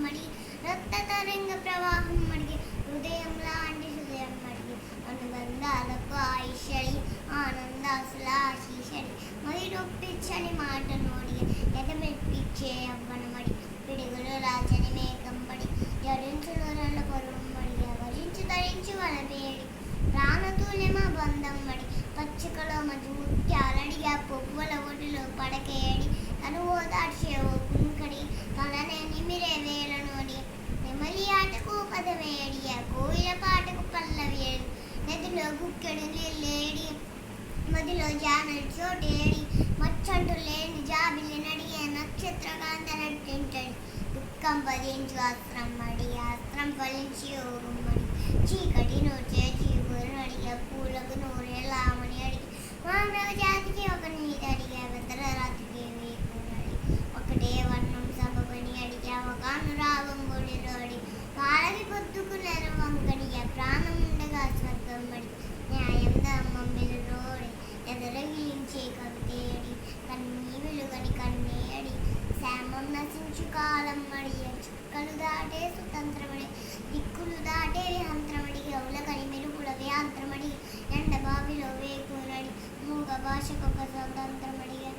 మడి రక్త తరంగ ప్రవాహం మడిగి హృదయం లాంటి హృదయం మడిగి అనుబంధాలకు ఆయుషడి ఆనందాసుల ఆశీషడి మరి రొప్పించని మాట నోడి ఎదమెప్పించే అవ్వనమడి పిడుగులు రాజని మేఘం పడి జడించు నూరల పొరుగు మడి వరించు ధరించు వలపేడి ప్రాణతూల్యమ బంధం మడి పచ్చికలో మధ్య ముత్యాలడిగా పువ్వుల ఒడిలో పడకేయడి తను ఓదార్చే ఓ కుంకడి తననే నిమిరే వేల నోడి నెమలి ఆటకు పదవేడియ కోయిల పాటకు పల్లవేడి నదిలో గుక్కెడు లేడి మదిలో జానడి చోటేడి మచ్చంటు లేని జాబిలి నడిగే నక్షత్రకాంత నటింటడి దుఃఖం పదించు అస్త్రం మడి అస్త్రం ఫలించి ఓరుమ్మడి చీకటి నోచే చీపురు అడిగే పూలకు నూరేలామని అడిగి మానవ జాతికి ఒక నీతి అడిగా వెతర రాతికి వేకునడి ఒకటే వర్ణం సభని అడిగా ఒక అనురాగం గుడిలో అడిగి కాలకి పొద్దుకు నెరవంకడియ ప్రాణం ఉండగా స్వర్గం అడి న్యాయం ధర్మం వెలురోడి ఎదరగించే కవితేడి కన్నీ వెలుగని కన్నేడి శామం నశించు కాలం మడియ చుక్కలు దాటే సుతంత్రమడి దిక్కులు దాటే విహంత్రమడి గౌలకని మెరుగుల వ్యాంత్రమడి ఎండ బావిలో వేకునడి మూగ భాషకొక స్వతంత్రమడిగా